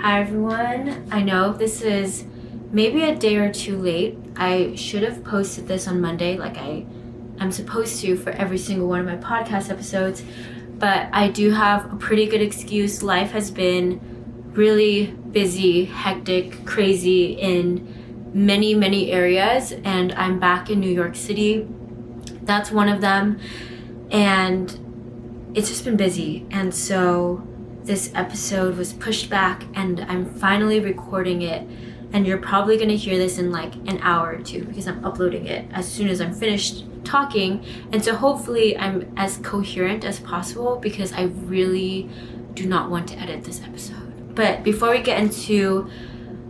Hi everyone. I know this is maybe a day or two late. I should have posted this on Monday like I'm supposed to for every single one of my podcast episodes, but I do have a pretty good excuse. Life has been really busy, hectic, crazy in many areas, and I'm back in New York City. That's one of them, and it's just been busy, and so this episode was pushed back and I'm finally recording it, and you're probably going to hear this in like an hour or two because I'm uploading it as soon as I'm finished talking. And so hopefully I'm as coherent as possible because I really do not want to edit this episode. But before we get into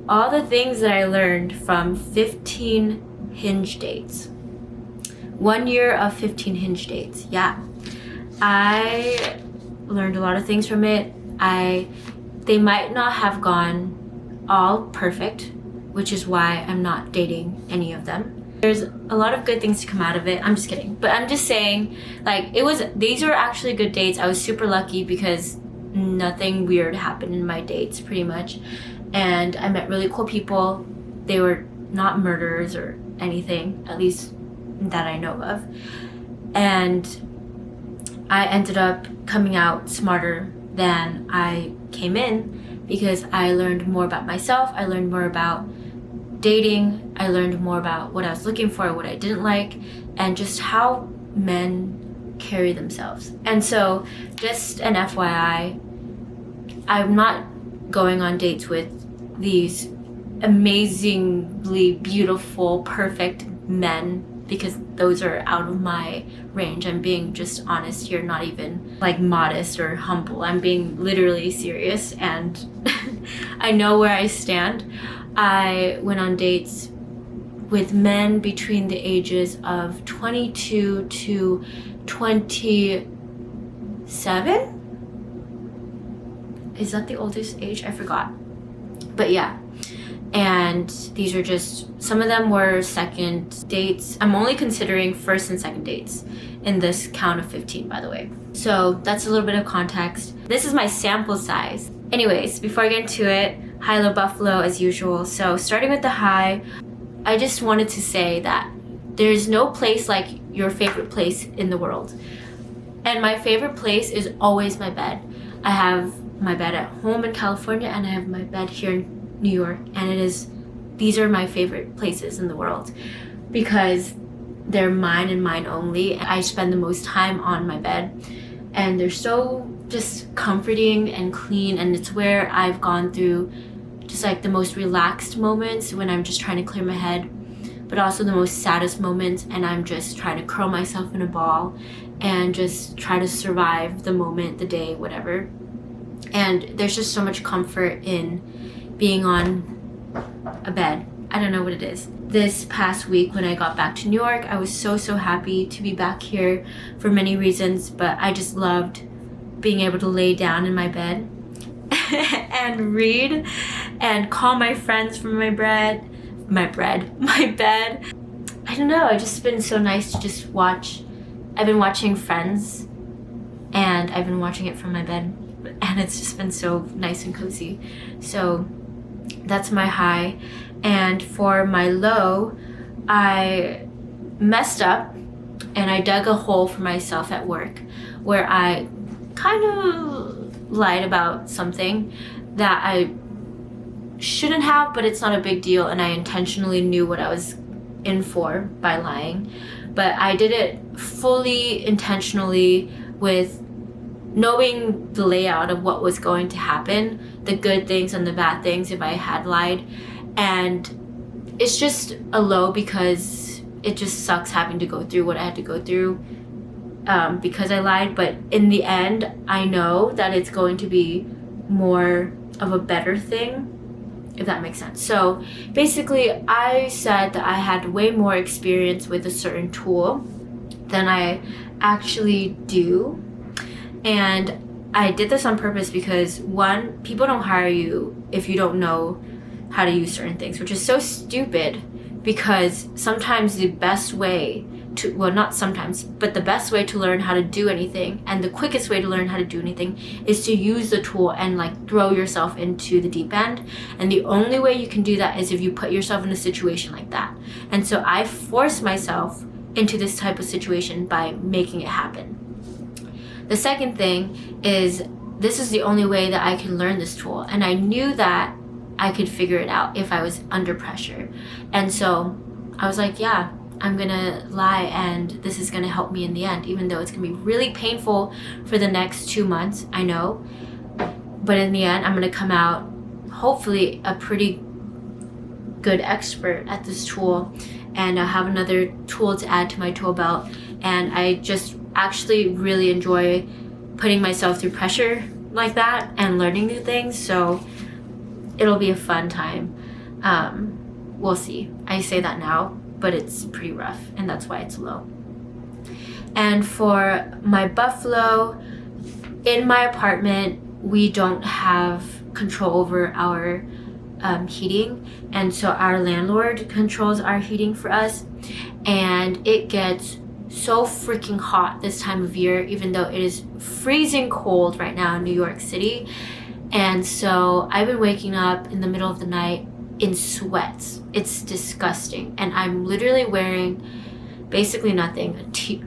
all the things that I learned from 15 hinge dates, 1 year of 15 hinge dates, yeah, I learned a lot of things from it. They might not have gone all perfect, which is why I'm not dating any of them. There's a lot of good things to come out of it. I'm just kidding. But I'm just saying, like, these are actually good dates. I was super lucky because nothing weird happened in my dates, pretty much. And I met really cool people. They were not murderers or anything, at least that I know of. And I ended up coming out smarter than I came in because I learned more about myself. I learned more about dating. I learned more about what I was looking for, what I didn't like, and just how men carry themselves. And so just an FYI, I'm not going on dates with these amazingly beautiful, perfect men because those are out of my range. I'm being just honest here, not even like modest or humble. I'm being literally serious, and I know where I stand. I went on dates with men between the ages of 22 to 27? Is that the oldest age? I forgot. But yeah. And these are just, some of them were second dates. I'm only considering first and second dates in this count of 15, by the way. So that's a little bit of context. This is my sample size. Anyways, before I get into it, high, low, buffalo as usual. So starting with the high, I just wanted to say that there's no place like your favorite place in the world. And my favorite place is always my bed. I have my bed at home in California and I have my bed here in New York, and these are my favorite places in the world because they're mine and mine only. I spend the most time on my bed and they're so just comforting and clean, and it's where I've gone through just like the most relaxed moments when I'm just trying to clear my head, but also the most saddest moments and I'm just trying to curl myself in a ball and just try to survive the moment, the day, whatever. And there's just so much comfort in being on a bed. I don't know what it is. This past week when I got back to New York, I was so happy to be back here for many reasons, but I just loved being able to lay down in my bed and read and call my friends from my bed. I don't know, it's just been so nice to just watch. I've been watching Friends and I've been watching it from my bed, and it's just been so nice and cozy. So that's my high. And for my low, I messed up and I dug a hole for myself at work where I kind of lied about something that I shouldn't have, but it's not a big deal, and I intentionally knew what I was in for by lying. But I did it fully intentionally with knowing the layout of what was going to happen, the good things and the bad things if I had lied. And it's just a low because it just sucks having to go through what I had to go through because I lied. But in the end, I know that it's going to be more of a better thing, if that makes sense. So basically, I said that I had way more experience with a certain tool than I actually do. And I did this on purpose because, one, people don't hire you if you don't know how to use certain things, which is so stupid because sometimes the best way well, not sometimes, but the best way to learn how to do anything and the quickest way to learn how to do anything is to use the tool and like throw yourself into the deep end. And the only way you can do that is if you put yourself in a situation like that. And so I forced myself into this type of situation by making it happen. The second thing is, this is the only way that I can learn this tool. And I knew that I could figure it out if I was under pressure. And so I was like, yeah, I'm gonna lie and this is gonna help me in the end, even though it's gonna be really painful for the next 2 months, I know. But in the end, I'm gonna come out hopefully a pretty good expert at this tool, and I'll have another tool to add to my tool belt. And I just actually really enjoy putting myself through pressure like that and learning new things. So it'll be a fun time. We'll see. I say that now, but it's pretty rough, and that's why it's low. And for my buffalo, in my apartment, we don't have control over our heating, and so our landlord controls our heating for us, and it gets so freaking hot this time of year, even though it is freezing cold right now in New York City. And so I've been waking up in the middle of the night in sweats. It's disgusting. And I'm literally wearing basically nothing,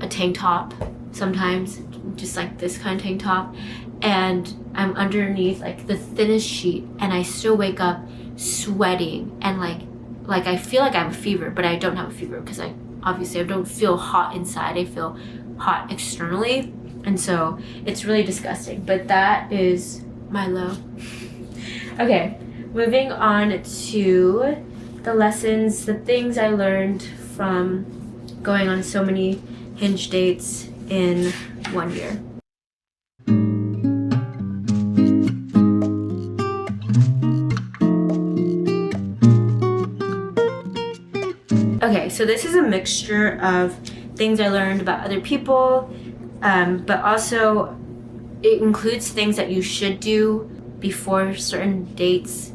a tank top sometimes, just like this kind of tank top. And I'm underneath like the thinnest sheet, and I still wake up sweating and like I feel like I have a fever, but I don't have a fever because I don't feel hot inside. I feel hot externally. And so it's really disgusting, but that is my low. Okay, moving on to the lessons, the things I learned from going on so many Hinge dates in 1 year. Okay, so this is a mixture of things I learned about other people, but also it includes things that you should do before certain dates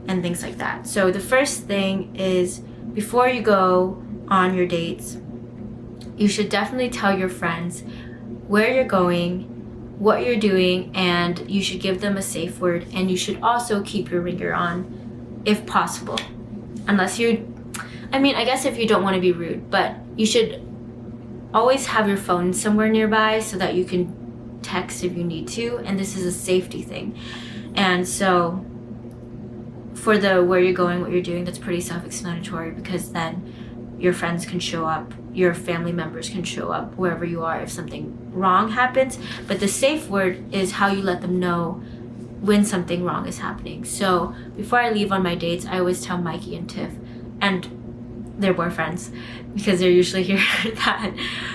and things like that. So the first thing is, before you go on your dates, you should definitely tell your friends where you're going, what you're doing, and you should give them a safe word. And you should also keep your ringer on if possible. I guess if you don't want to be rude, but you should always have your phone somewhere nearby so that you can text if you need to, and this is a safety thing. And so for the where you're going, what you're doing, that's pretty self-explanatory, because then your friends can show up, your family members can show up wherever you are if something wrong happens. But the safe word is how you let them know when something wrong is happening. So before I leave on my dates, I always tell Mikey and Tiff and their boyfriends, because they're usually here, that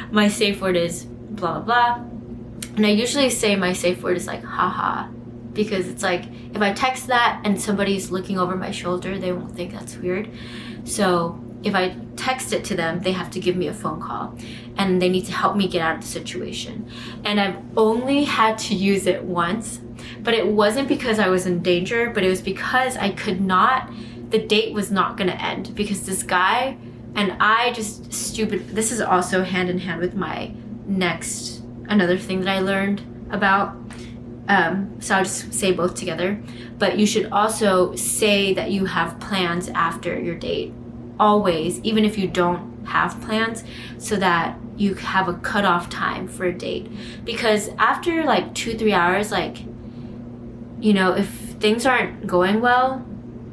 my safe word is blah blah blah. And I usually say my safe word is like haha, because it's like if I text that and somebody's looking over my shoulder, they won't think that's weird. So if I text it to them, they have to give me a phone call and they need to help me get out of the situation. And I've only had to use it once, but it wasn't because I was in danger, but it was because the date was not gonna end, because this guy and I just this is also hand in hand with my another thing that I learned about. So I'll just say both together. But you should also say that you have plans after your date, always, even if you don't have plans, so that you have a cutoff time for a date. Because after like 2-3 hours, if things aren't going well,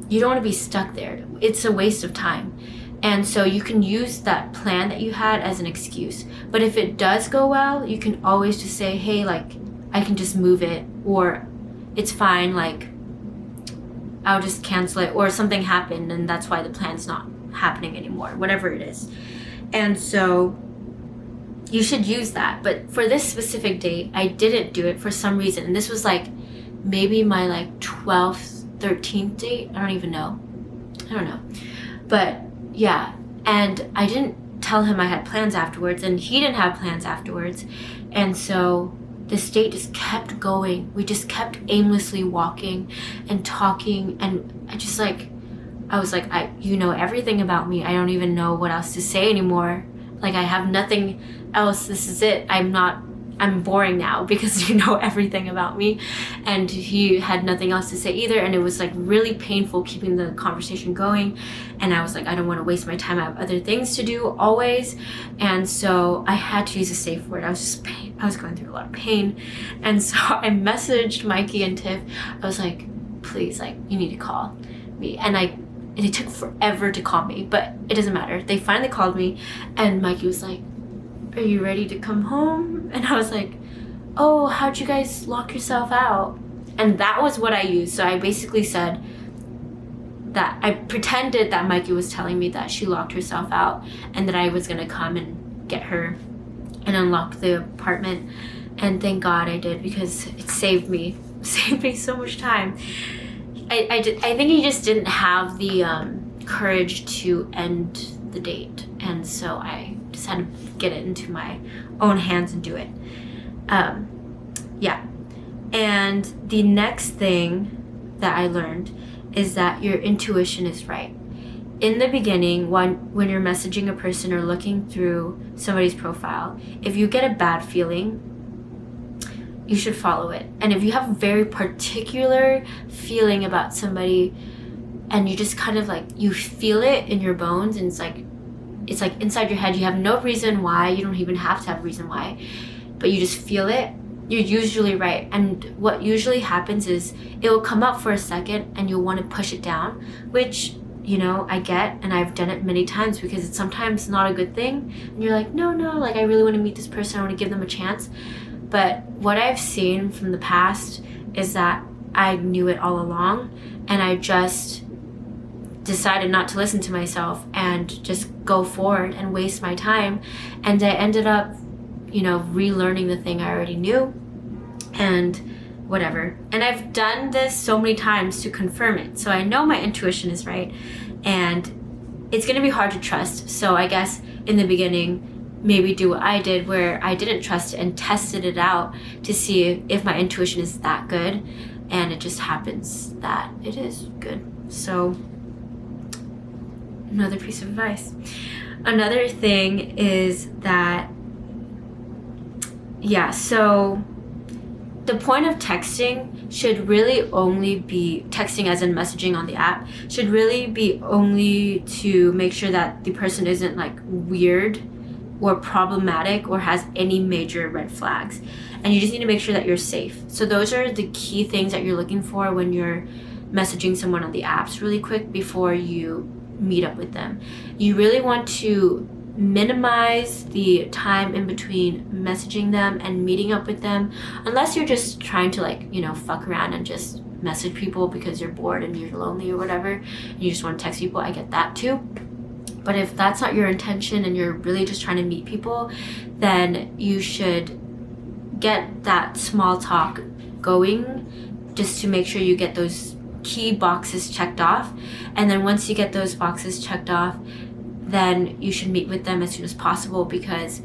you don't want to be stuck there. It's a waste of time. And so you can use that plan that you had as an excuse. But if it does go well, you can always just say, hey, I can just move it, or it's fine, I'll just cancel it, or something happened and that's why the plan's not happening anymore, whatever it is. And so you should use that. But for this specific date, I didn't do it for some reason. And this was maybe my 12th, 13th date. I don't know. But yeah, and I didn't tell him I had plans afterwards, and he didn't have plans afterwards. And so this date just kept going. We just kept aimlessly walking and talking, and I was like, you know everything about me. I don't even know what else to say anymore. Like, I have nothing else. This is it. I'm boring now because you know everything about me. And he had nothing else to say either. And it was like really painful keeping the conversation going. And I was like, I don't want to waste my time. I have other things to do always. And so I had to use a safe word. I was going through a lot of pain. And so I messaged Mikey and Tiff. I was like, please, like, you need to call me. And it took forever to call me, but it doesn't matter. They finally called me, and Mikey was like, are you ready to come home? And I was like, oh, how'd you guys lock yourself out? And that was what I used. So I basically said that I pretended that Mikey was telling me that she locked herself out and that I was gonna come and get her and unlock the apartment. And thank God I did, because it saved me so much time. I think he just didn't have the courage to end the date, and so I just had to get it into my own hands and do it. Yeah. And the next thing that I learned is that your intuition is right. In the beginning, when you're messaging a person or looking through somebody's profile, if you get a bad feeling, you should follow it. And if you have a very particular feeling about somebody and you just kind of like, you feel it in your bones, and it's like inside your head, you have no reason why, you don't even have to have a reason why, but you just feel it, you're usually right. And what usually happens is it will come up for a second and you'll want to push it down, which, you know, I get, and I've done it many times because it's sometimes not a good thing. And you're like, no, like, I really want to meet this person, I want to give them a chance. But what I've seen from the past is that I knew it all along, and I just decided not to listen to myself and just go forward and waste my time. And I ended up, you know, relearning the thing I already knew and whatever. And I've done this so many times to confirm it. So I know my intuition is right, and it's going to be hard to trust. So I guess in the beginning, maybe do what I did, where I didn't trust it and tested it out to see if my intuition is that good, and it just happens that it is good. So another piece of advice. Another thing is that, yeah, so the point of texting should really only be, texting as in messaging on the app, should really be only to make sure that the person isn't like weird or problematic or has any major red flags. And you just need to make sure that you're safe. So those are the key things that you're looking for when you're messaging someone on the apps really quick before you meet up with them. You really want to minimize the time in between messaging them and meeting up with them, unless you're just trying to, like, you know, fuck around and just message people because you're bored and you're lonely or whatever, and you just want to text people. I get that too. But if that's not your intention and you're really just trying to meet people, then you should get that small talk going just to make sure you get those key boxes checked off. And then once you get those boxes checked off, then you should meet with them as soon as possible, because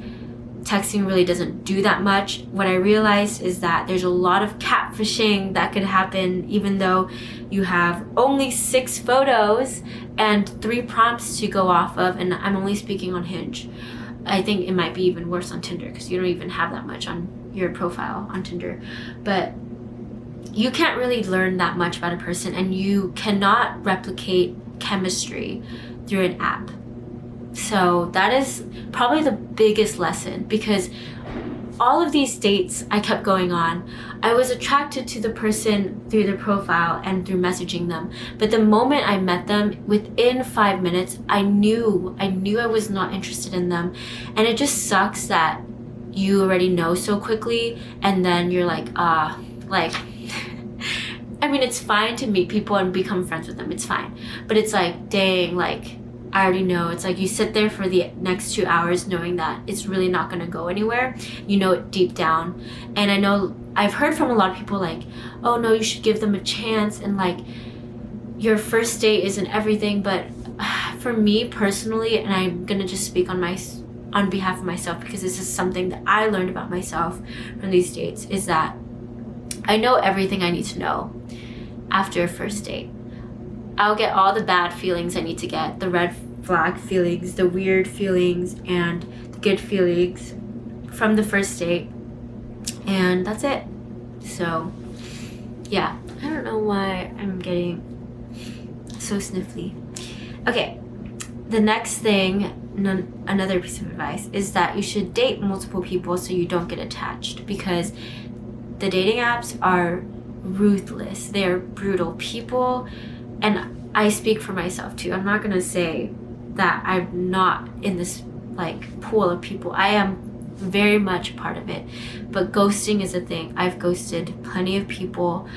texting really doesn't do that much. What I realized is that there's a lot of catfishing that could happen even though you have only 6 photos and 3 prompts to go off of, and I'm only speaking on Hinge. I think it might be even worse on Tinder because you don't even have that much on your profile on Tinder. But you can't really learn that much about a person, and you cannot replicate chemistry through an app. So that is probably the biggest lesson, because all of these dates I kept going on, I was attracted to the person through their profile and through messaging them. But the moment I met them, within 5 minutes, I knew I was not interested in them. And it just sucks that you already know so quickly, and then you're like, like, I mean, it's fine to meet people and become friends with them, it's fine. But it's like, dang, like, I already know. It's like you sit there for the next 2 hours knowing that it's really not going to go anywhere. You know it deep down. And I know I've heard from a lot of people like, oh no, you should give them a chance, and like your first date isn't everything. But for me personally, and I'm going to just speak on behalf of myself, because this is something that I learned about myself from these dates, is that I know everything I need to know after a first date. I'll get all the bad feelings I need to get, the red flag feelings, the weird feelings, and the good feelings from the first date. And that's it. So yeah, I don't know why I'm getting so sniffly. Okay, the next thing, another piece of advice, is that you should date multiple people so you don't get attached, because the dating apps are ruthless. They're brutal people, and I speak for myself too. I'm not gonna say that I'm not in this like pool of people. I am very much part of it, but ghosting is a thing. I've ghosted plenty of people.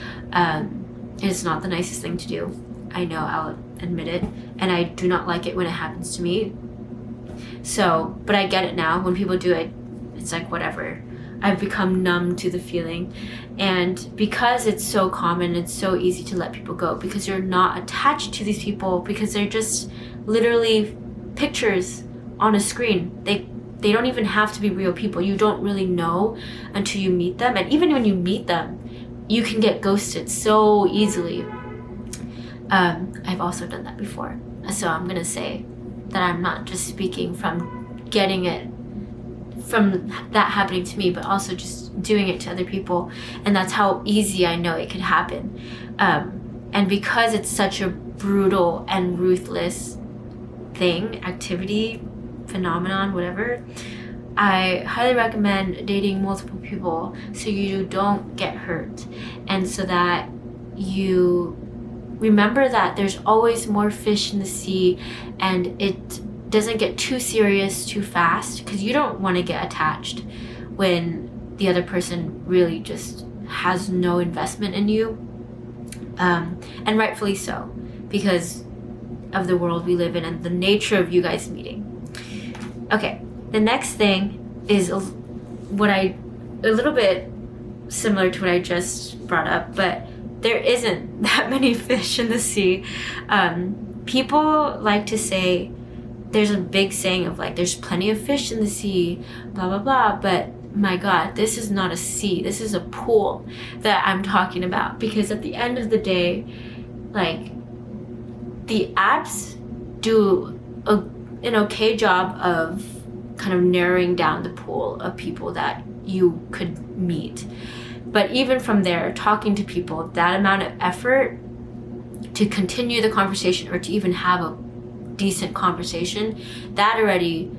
It's not the nicest thing to do. I know, I'll admit it, and I do not like it when it happens to me. So, but I get it now. When people do it, it's like whatever. I've become numb to the feeling. And because it's so common, it's so easy to let people go, because you're not attached to these people, because they're just literally pictures on a screen. They don't even have to be real people. You don't really know until you meet them. And even when you meet them, you can get ghosted so easily. I've also done that before. So I'm gonna say that I'm not just speaking from getting it, from that happening to me, but also just doing it to other people. And that's how easy I know it could happen. And because it's such a brutal and ruthless thing, activity, phenomenon, whatever, I highly recommend dating multiple people so you don't get hurt, and so that you remember that there's always more fish in the sea, and it doesn't get too serious too fast, because you don't want to get attached when the other person really just has no investment in you, and rightfully so, because of the world we live in and the nature of you guys meeting. Okay, the next thing is a little bit similar to what I just brought up, but there isn't that many fish in the sea. People like to say, there's a big saying of like, there's plenty of fish in the sea, blah, blah, blah. But my God, this is not a sea. This is a pool that I'm talking about. Because at the end of the day, like, the apps do an okay job of kind of narrowing down the pool of people that you could meet. But even from there, talking to people, that amount of effort to continue the conversation or to even have a decent conversation, that already,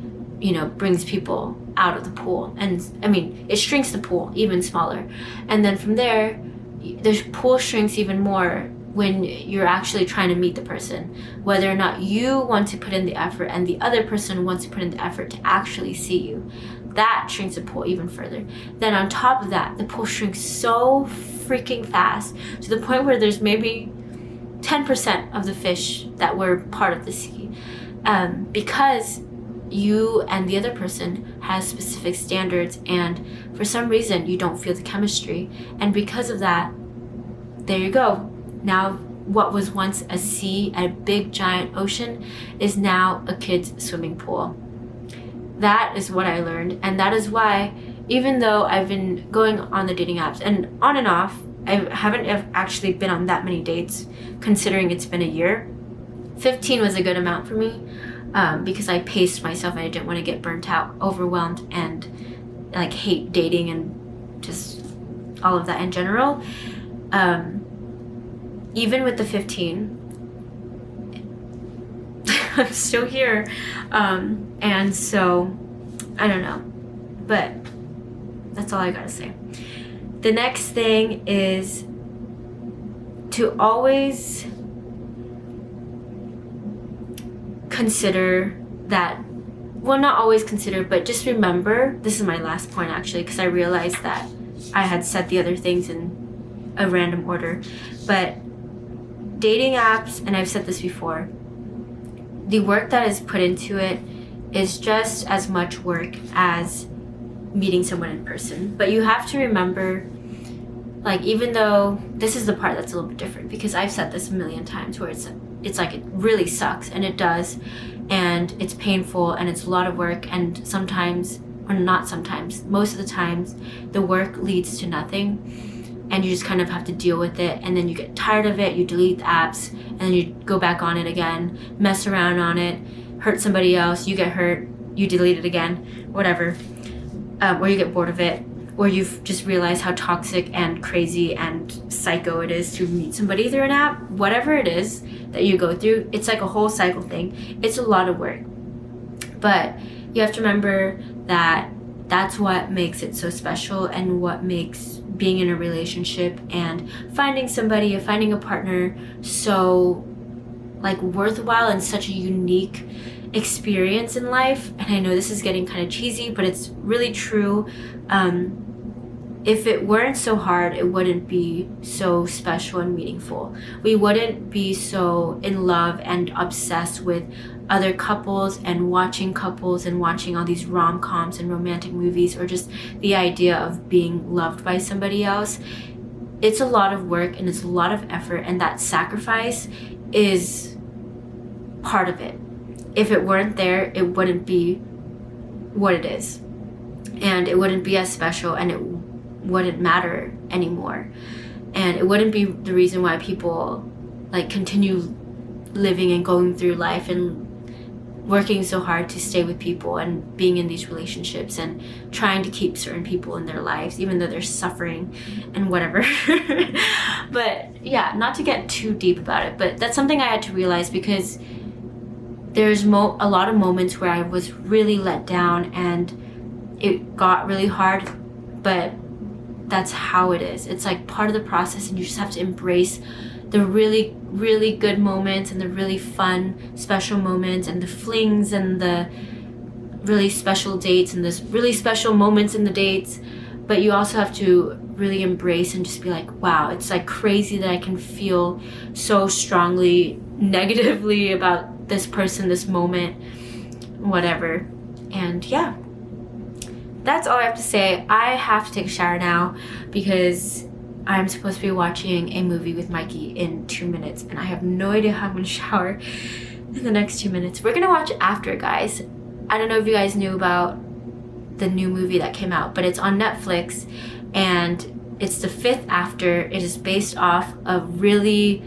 brings people out of the pool. And I mean, it shrinks the pool even smaller. And then from there, the pool shrinks even more when you're actually trying to meet the person, whether or not you want to put in the effort and the other person wants to put in the effort to actually see you. That shrinks the pool even further. Then on top of that, the pool shrinks so freaking fast to the point where there's maybe 10% of the fish that were part of the sea, because you and the other person has specific standards, and for some reason you don't feel the chemistry, and because of that, there you go. Now what was once a sea, a big giant ocean, is now a kid's swimming pool. That is what I learned, and that is why, even though I've been going on the dating apps and on and off, I haven't actually been on that many dates, considering it's been a year. 15 was a good amount for me, because I paced myself and I didn't want to get burnt out, overwhelmed, and like hate dating and just all of that in general. Even with the 15, I'm still here. And so, I don't know. But that's all I gotta say. The next thing is to always consider that, well, not always consider, but just remember, this is my last point actually, because I realized that I had said the other things in a random order, but dating apps, and I've said this before, the work that is put into it is just as much work as meeting someone in person. But you have to remember, like, even though this is the part that's a little bit different, because I've said this a million times, where it's like it really sucks, and it does, and it's painful, and it's a lot of work, and sometimes, or not sometimes, most of the times, the work leads to nothing, and you just kind of have to deal with it, and then you get tired of it, you delete the apps, and then you go back on it again, mess around on it, hurt somebody else, you get hurt, you delete it again, whatever, or you get bored of it, or you've just realized how toxic and crazy and psycho it is to meet somebody through an app. Whatever it is that you go through, it's like a whole cycle thing. It's a lot of work. But you have to remember that that's what makes it so special, and what makes being in a relationship and finding somebody, or finding a partner, so like worthwhile and such a unique experience in life. And I know this is getting kind of cheesy, but it's really true. If it weren't so hard, it wouldn't be so special and meaningful. We wouldn't be so in love and obsessed with other couples and watching all these rom-coms and romantic movies, or just the idea of being loved by somebody else. It's a lot of work and it's a lot of effort, and that sacrifice is part of it. If it weren't there, it wouldn't be what it is, and it wouldn't be as special, and it wouldn't matter anymore, and it wouldn't be the reason why people like continue living and going through life and working so hard to stay with people and being in these relationships and trying to keep certain people in their lives even though they're suffering and whatever. But yeah, not to get too deep about it, but that's something I had to realize, because there's a lot of moments where I was really let down and it got really hard, but that's how it is. It's like part of the process, and you just have to embrace the really, really good moments and the really fun, special moments and the flings and the really special dates and the really special moments in the dates. But you also have to really embrace and just be like, wow, it's like crazy that I can feel so strongly negatively about this person, this moment, whatever. And yeah, that's all I have to say. I have to take a shower now because I'm supposed to be watching a movie with Mikey in 2 minutes, and I have no idea how I'm gonna shower in the next 2 minutes. We're gonna watch After, guys. I don't know if you guys knew about the new movie that came out, but it's on Netflix, and it's the 5th After. It is based off a really,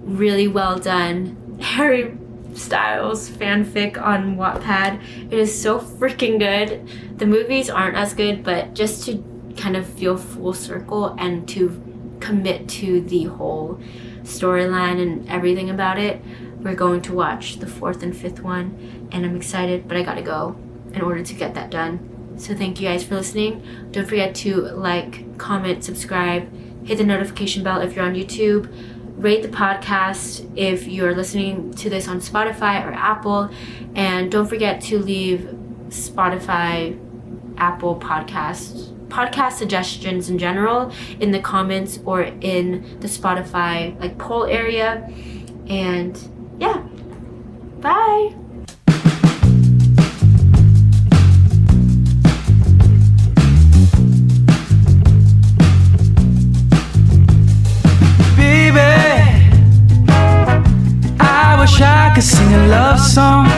really well done Harry Styles fanfic on Wattpad. It is so freaking good. The movies aren't as good, but just to kind of feel full circle and to commit to the whole storyline and everything about it, we're going to watch the 4th and 5th one, and I'm excited, but I gotta go in order to get that done. So thank you guys for listening. Don't forget to like, comment, subscribe, hit the notification bell if you're on YouTube, rate the podcast if you're listening to this on Spotify or Apple, and don't forget to leave Spotify, Apple podcast suggestions in general in the comments or in the Spotify like poll area. And yeah, bye. Baby, I wish I could sing a love song